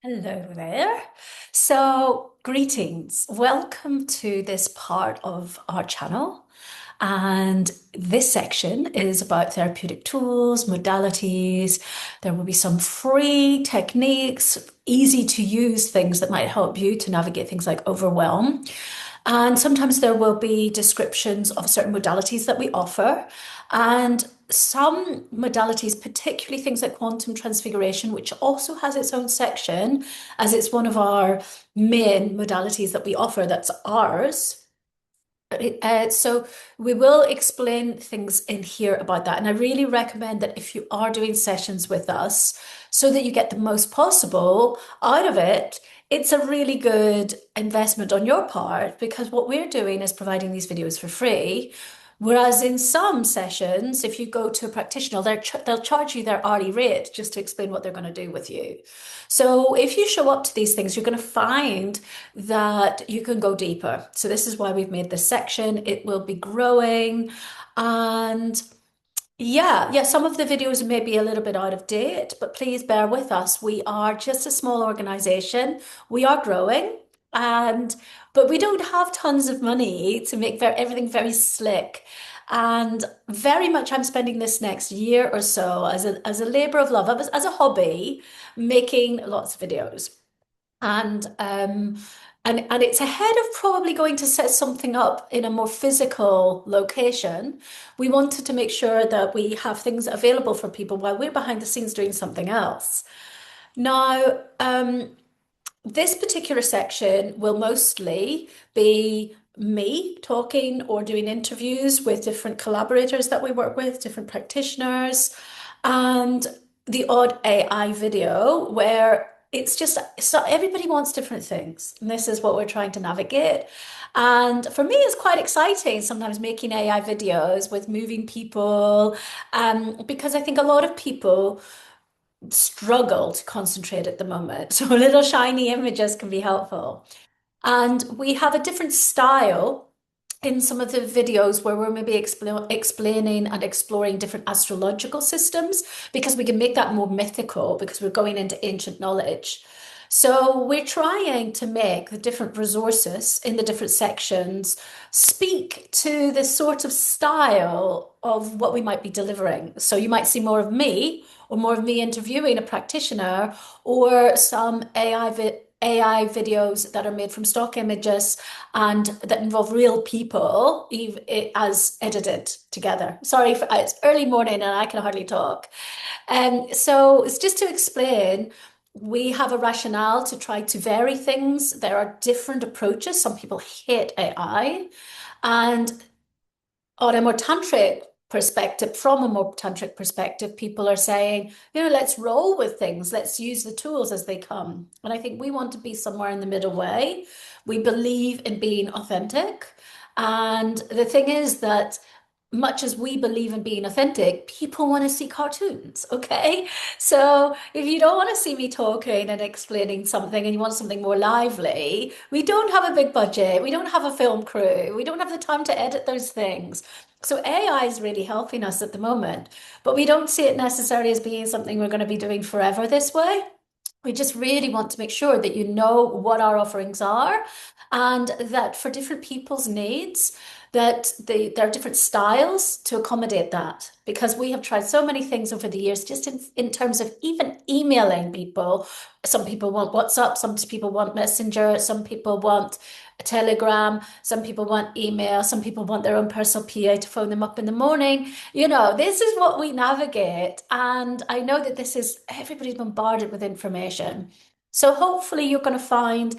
Hello there. So, greetings. Welcome to this part of our channel. And this section is about therapeutic tools, modalities. There will be some free techniques, easy to use things that might help you to navigate things like overwhelm. And sometimes there will be descriptions of certain modalities that we offer. And some modalities, particularly things like quantum transfiguration, which also has its own section, as it's one of our main modalities that we offer, that's ours. So we will explain things in here about that. And I really recommend that if you are doing sessions with us, so that you get the most possible out of it, it's a really good investment on your part because what we're doing is providing these videos for free. Whereas in some sessions, if you go to a practitioner, they'll charge you their hourly rate just to explain what they're going to do with you. So if you show up to these things, you're going to find that you can go deeper. So this is why we've made this section. It will be growing. And yeah, some of the videos may be a little bit out of date, but please bear with us. We are just a small organization. We are growing and but we don't have tons of money to make everything very slick. And very much I'm spending this next year or so as a labor of love, as a hobby, making lots of videos. And and it's ahead of probably going to set something up in a more physical location. We wanted to make sure that we have things available for people while we're behind the scenes doing something else. Now, this particular section will mostly be me talking or doing interviews with different collaborators that we work with, different practitioners, and the odd AI video where it's just so everybody wants different things. And this is what we're trying to navigate. And for me, it's quite exciting sometimes making AI videos with moving people, because I think a lot of people struggle to concentrate at the moment. So little shiny images can be helpful. And we have a different style in some of the videos where we're maybe explaining and exploring different astrological systems because we can make that more mythical because we're going into ancient knowledge. So we're trying to make the different resources in the different sections speak to this sort of style of what we might be delivering. So you might see more of me or more of me interviewing a practitioner or some AI videos that are made from stock images and that involve real people as edited together. Sorry, it's early morning and I can hardly talk. So it's just to explain, we have a rationale to try to vary things. There are different approaches. Some people hate AI. And on a more tantric perspective, from a more tantric perspective, people are saying, let's roll with things. Let's use the tools as they come. And I think we want to be somewhere in the middle way. We believe in being authentic. And the thing is that much as we believe in being authentic, people want to see cartoons, okay? So if you don't want to see me talking and explaining something and you want something more lively, we don't have a big budget, we don't have a film crew, we don't have the time to edit those things. So AI is really helping us at the moment, but we don't see it necessarily as being something we're going to be doing forever this way. We just really want to make sure that you know what our offerings are and that for different people's needs, that there are different styles to accommodate that. Because we have tried so many things over the years, just in terms of even emailing people. Some people want WhatsApp, some people want Messenger, some people want a Telegram, some people want email, some people want their own personal PA to phone them up in the morning. This is what we navigate. And I know that everybody's bombarded with information. So hopefully you're going to find,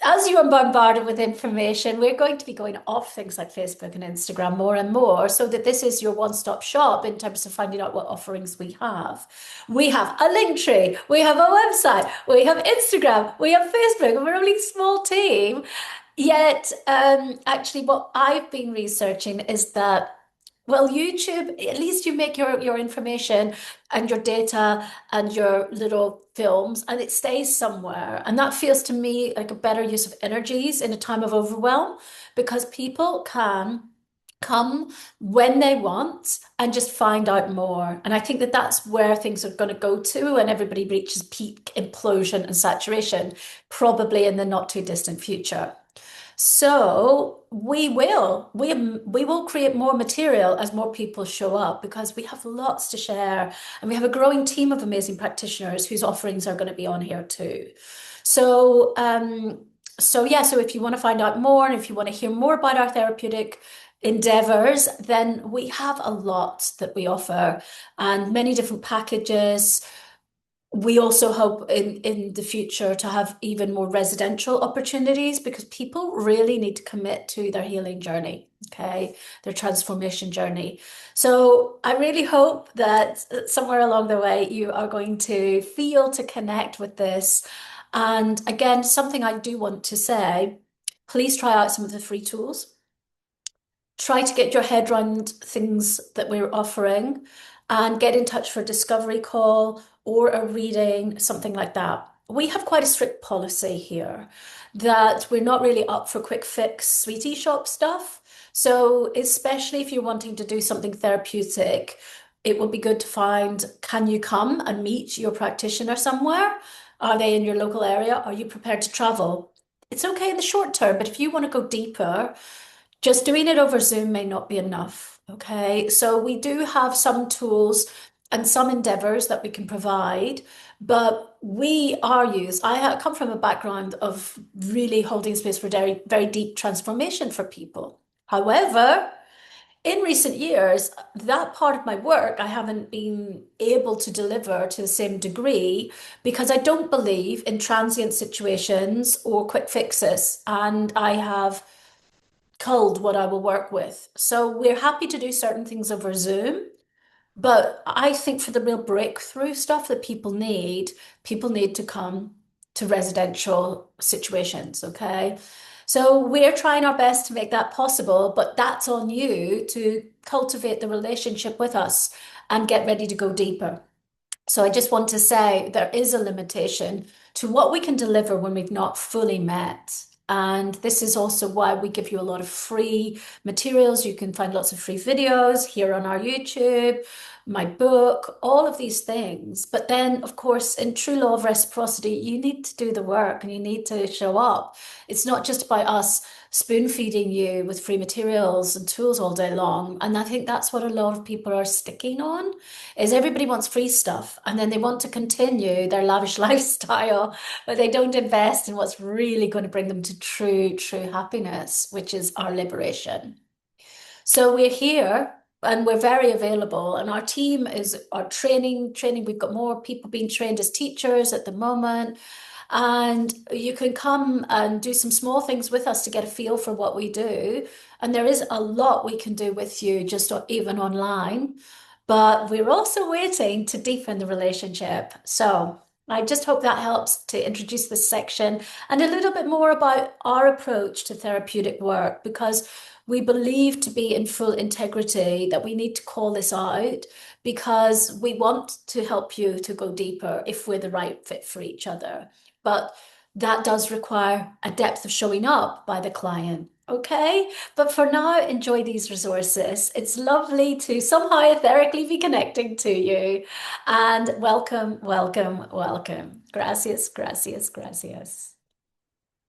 as you are bombarded with information, we're going to be going off things like Facebook and Instagram more and more so that this is your one-stop shop in terms of finding out what offerings we have. We have a link tree, we have a website, we have Instagram, we have Facebook, we're only a small team. Yet, actually, what I've been researching is that well, YouTube, at least you make your information and your data and your little films and it stays somewhere. And that feels to me like a better use of energies in a time of overwhelm because people can come when they want and just find out more. And I think that that's where things are going to go to when everybody reaches peak implosion and saturation, probably in the not too distant future. So we will create more material as more people show up because we have lots to share and we have a growing team of amazing practitioners whose offerings are going to be on here too. So so if you want to find out more and if you want to hear more about our therapeutic endeavors, then we have a lot that we offer and many different packages. We also hope in the future to have even more residential opportunities because people really need to commit to their healing journey, okay, their transformation journey. So I really hope that somewhere along the way you are going to feel to connect with this. And again, something I do want to say, please try out some of the free tools. Try to get your head around things that we're offering and get in touch for a discovery call or a reading, something like that. We have quite a strict policy here that we're not really up for quick fix sweetie shop stuff. So, especially if you're wanting to do something therapeutic, it would be good to find, can you come and meet your practitioner somewhere? Are they in your local area? Are you prepared to travel? It's okay in the short term, but if you want to go deeper, just doing it over Zoom may not be enough. Okay. So we do have some tools and some endeavors that we can provide, but we are used. Come from a background of really holding space for very, very deep transformation for people. However, in recent years, that part of my work I haven't been able to deliver to the same degree because I don't believe in transient situations or quick fixes. And I have culled what I will work with. So we're happy to do certain things over Zoom, but I think for the real breakthrough stuff that people need to come to residential situations, okay? So we're trying our best to make that possible, but that's on you to cultivate the relationship with us and get ready to go deeper. So I just want to say there is a limitation to what we can deliver when we've not fully met. And this is also why we give you a lot of free materials. You can find lots of free videos here on our YouTube, my book, all of these things. But then, of course, in true law of reciprocity, you need to do the work and you need to show up. It's not just about us spoon feeding you with free materials and tools all day long. And I think that's what a lot of people are sticking on is everybody wants free stuff and then they want to continue their lavish lifestyle, but they don't invest in what's really going to bring them to true happiness, which is our liberation. So we're here and we're very available and our team is our training. We've got more people being trained as teachers at the moment. And you can come and do some small things with us to get a feel for what we do. And there is a lot we can do with you just even online. But we're also waiting to deepen the relationship. So I just hope that helps to introduce this section and a little bit more about our approach to therapeutic work because we believe to be in full integrity that we need to call this out because we want to help you to go deeper if we're the right fit for each other. But that does require a depth of showing up by the client. Okay, but for now, enjoy these resources. It's lovely to somehow etherically be connecting to you. And welcome. Gracias.